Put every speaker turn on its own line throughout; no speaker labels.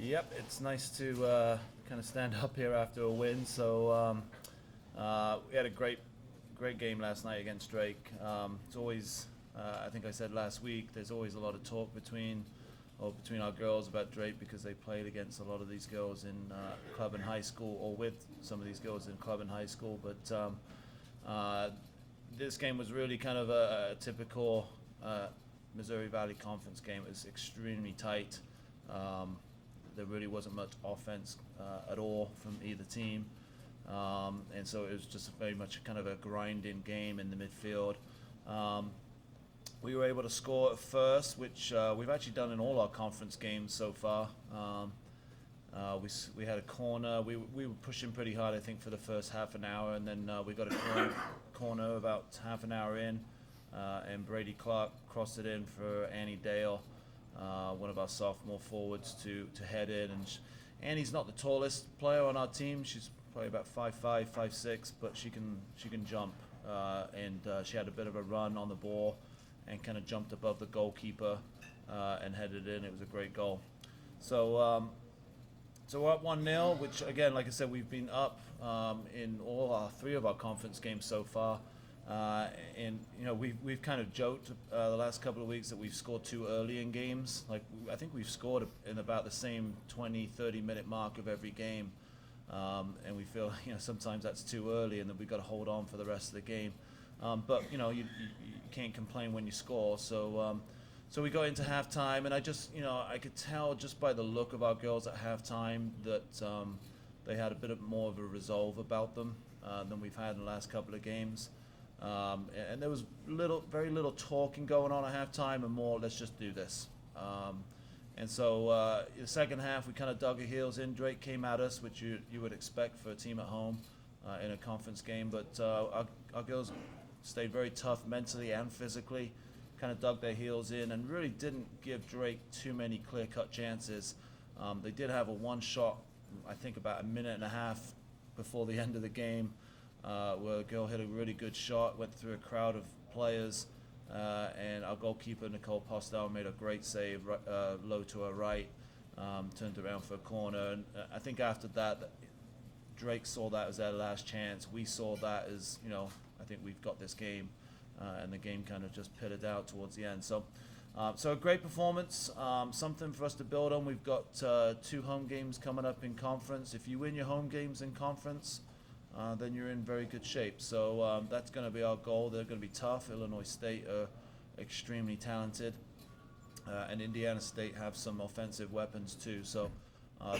Yep, it's nice to kind of stand up here after a win. We had a great game last night against Drake. It's always, I think I said last week, there's always a lot of talk between our girls about Drake because they played against a lot of these girls in club and high school, or with some of these girls in club and high school. This game was really kind of a typical Missouri Valley Conference game. It was extremely tight. There really wasn't much offense at all from either team. And so it was just very much kind of a grinding game in the midfield. We were able to score at first, which we've actually done in all our conference games so far. We had a corner. We were pushing pretty hard, I think, for the first half an hour, and then we got a corner about half an hour in, and Brady Clark crossed it in for Annie Dale, one of our sophomore forwards, to head in. Annie's not the tallest player on our team. She's probably about 5'5", 5'6", but she can jump, and she had a bit of a run on the ball and kind of jumped above the goalkeeper and headed in. It was a great goal. So we're up 1-0, which again, like I said, we've been up in three of our conference games so far. And we've kind of joked the last couple of weeks that we've scored too early in games. I think we've scored in about the same 20-30 minute mark of every game, and we feel sometimes that's too early, and that we've got to hold on for the rest of the game. But you can't complain when you score. So we got into halftime, and I could tell just by the look of our girls at halftime that they had a bit more of a resolve about them than we've had in the last couple of games. And there was very little talking going on at halftime, and more, let's just do this. And so the second half, we kind of dug our heels in. Drake came at us, which you would expect for a team at home in a conference game. But our girls stayed very tough mentally and physically, kind of dug their heels in, and really didn't give Drake too many clear-cut chances. They did have a one shot, I think about a minute and a half before the end of the game, where a girl hit a really good shot, went through a crowd of players, and our goalkeeper, Nicole Postel, made a great save low to her right, turned around for a corner. And I think after that, Drake saw that as their last chance. We saw that as, I think we've got this game, and the game kind of just pitted out towards the end. So a great performance, something for us to build on. We've got 2 home games coming up in conference. If you win your home games in conference, then you're in very good shape. So that's going to be our goal. They're going to be tough. Illinois State are extremely talented, and Indiana State have some offensive weapons too. So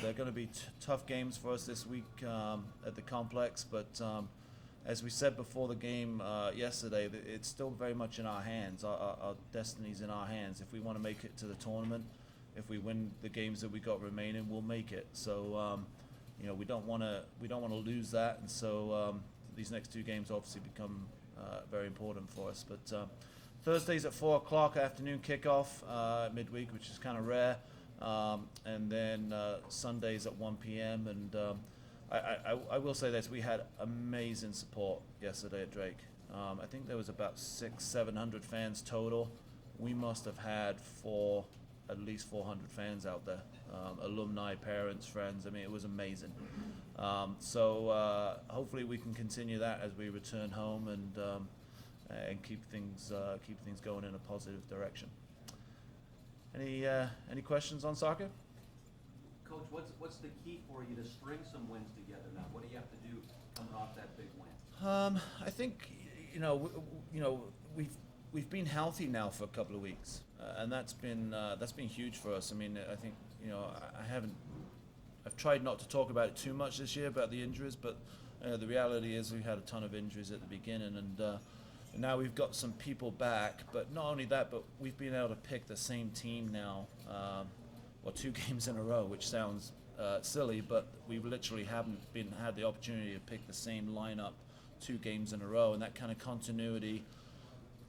they're going to be tough games for us this week at the complex. But as we said before the game yesterday, it's still very much in our hands. Our destiny's in our hands. If we want to make it to the tournament, if we win the games that we got remaining, we'll make it. So we don't want to lose that, and so these next 2 games obviously become very important for us. But Thursdays at 4 o'clock afternoon kickoff midweek, which is kind of rare, and then Sundays at 1 p.m. And I will say this: we had amazing support yesterday at Drake. I think there was about 600-700 fans total. We must have had at least 400 fans out there, alumni, parents, friends. I mean, it was amazing. So hopefully we can continue that as we return home and keep things going in a positive direction. Any questions on soccer?
Coach, what's the key for you to string some wins together now? What do you have to do coming off that big win?
I think we've been healthy now for a couple of weeks, and that's been huge for us. I mean, I think I've tried not to talk about it too much this year about the injuries, but the reality is we had a ton of injuries at the beginning, and now we've got some people back. But not only that, but we've been able to pick the same team now, 2 games in a row, which sounds silly, but we literally haven't had the opportunity to pick the same lineup 2 games in a row, and that kind of continuity,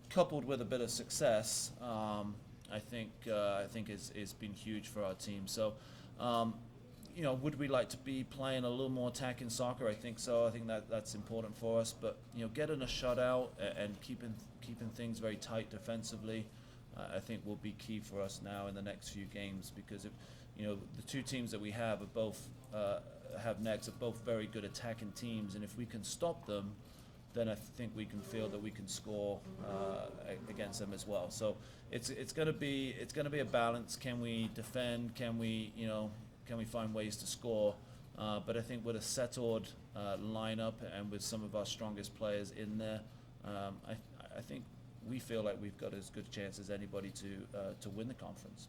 coupled with a bit of success, I think is been huge for our team. So, would we like to be playing a little more attacking soccer? I think so. I think that's important for us. But getting a shutout and keeping things very tight defensively, I think will be key for us now in the next few games, because if the two teams that we have are both have next are both very good attacking teams, and if we can stop them, then I think we can feel that we can score against them as well. So it's going to be a balance. Can we defend? Can we find ways to score? But I think with a settled lineup and with some of our strongest players in there, I think we feel like we've got as good a chance as anybody to win the conference.